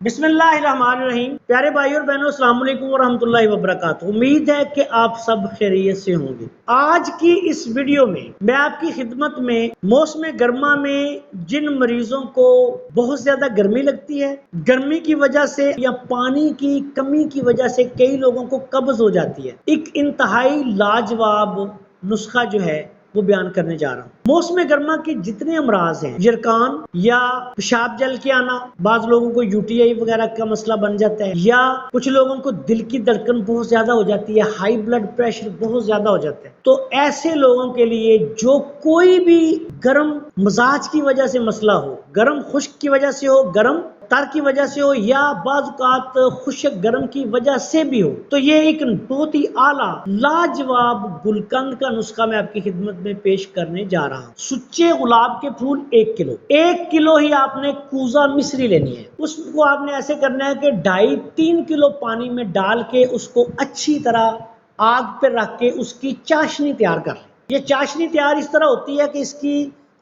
बिस्मिल्लाहिर्रहमानिर्रहीम। प्यारे भाई और बहनों, अस्सलाम वालेकुम वरहमतुल्लाहि वबरकातुहू। उम्मीद है कि आप सब खैरियत से होंगे। आज की इस वीडियो में मैं आपकी खिदमत में मौसम गर्मा में जिन मरीजों को बहुत ज्यादा गर्मी लगती है, गर्मी की वजह से या पानी की कमी की वजह से कई लोगों को कब्ज हो जाती है, एक इंतहाई लाजवाब नुस्खा जो है वो बयान करने जा रहा हूँ। मौसम गर्मा के जितने अमराज हैं, यरकान या पेशाब जल के आना, बाज लोगों को यूटीआई वगैरह का मसला बन जाता है, या कुछ लोगों को दिल की धड़कन बहुत ज्यादा हो जाती है, हाई ब्लड प्रेशर बहुत ज्यादा हो जाता है, तो ऐसे लोगों के लिए जो कोई भी गर्म मिजाज की वजह से मसला हो, गर्म खुश्क की वजह से हो, गर्म तर की वजह से हो, या बाज़ खुश्क गर्म की वजह से भी हो, तो ये एक बहुत ही आला लाजवाब गुलकंद का नुस्खा मैं आपकी खिदमत में पेश करने जा रहा हूँ। सुच्चे गुलाब के फूल 1 किलो ही आपने कूजा मिश्री लेनी है। उसको आपने ऐसे करना है कि 2.5-3 किलो पानी में डाल के उसको अच्छी तरह आग पर रख के उसकी चाशनी तैयार कर लें। ये चाशनी तैयार इस तरह होती है कि इसकी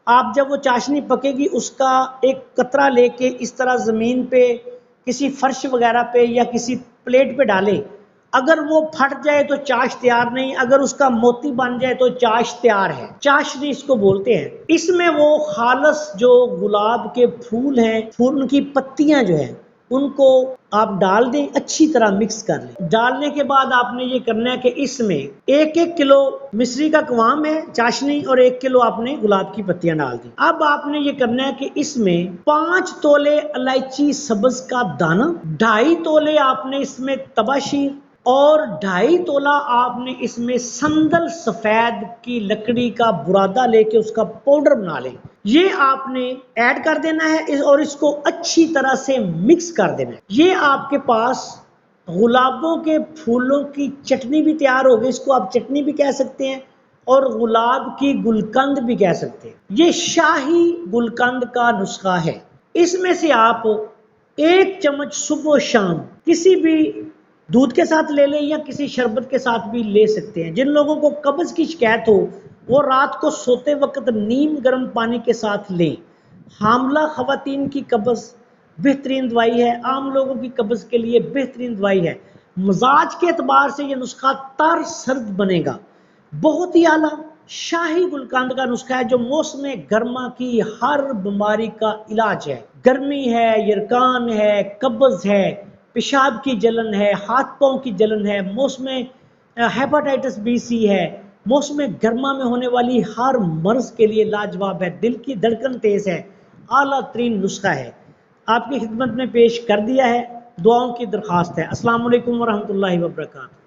आप जब वो चाशनी पकेगी उसका एक कतरा लेके इस तरह जमीन पे किसी फर्श वगैरह पे या किसी प्लेट पे डालें। अगर वो फट जाए तो चाश तैयार नहीं, अगर उसका मोती बन जाए तो चाश तैयार है। चाशनी इसको बोलते हैं। इसमें वो खालस जो गुलाब के फूल हैं, फूल उनकी पत्तियां जो है उनको आप डाल दें, अच्छी तरह मिक्स कर लें। डालने के बाद आपने ये करना है कि इसमें 1-1 किलो मिश्री का कवाम है, चाशनी, और 1 किलो आपने गुलाब की पत्तियां डाल दी। अब आपने ये करना है कि इसमें 5 तोले इलायची सब्ज का दाना, 2.5 तोले आपने इसमें तबाशीर और 2.5 तोला आपने इसमें संदल सफेद की लकड़ी का बुरादा लेके उसका पाउडर बना लें। ये आपने ऐड कर देना है और इसको अच्छी तरह से मिक्स कर देना है। ये आपके पास गुलाबों के फूलों की चटनी भी तैयार होगी। इसको आप चटनी भी कह सकते हैं और गुलाब की गुलकंद भी कह सकते हैं। ये शाही गुलकंद का नुस्खा है। इसमें से आप 1 चम्मच सुबह शाम किसी भी दूध के साथ ले लें या किसी शरबत के साथ भी ले सकते हैं। जिन लोगों को कब्ज की शिकायत हो वो रात को सोते वक्त नीम गर्म पानी के साथ लें। हामला खवातीन की कब्ज बेहतरीन दवाई है, आम लोगों की कब्ज के लिए बेहतरीन दवाई है। मिजाज के एतबार से ये नुस्खा तर सर्द बनेगा। बहुत ही आला शाही गुलकंद का नुस्खा है जो मौसम गर्मा की हर बीमारी का इलाज है। गर्मी है, यरकान है, कब्ज है, पेशाब की जलन है, हाथ पांव की जलन है, मौसम हेपेटाइटिस बी सी है, मौसम गर्मा में होने वाली हर मर्ज के लिए लाजवाब है। दिल की धड़कन तेज है, आला तरीन नुस्खा है, आपकी खिदमत में पेश कर दिया है। दुआओं की दरख्वास्त है। अस्सलाम वालेकुम वरहमतुल्लाहि वबरकातुहू।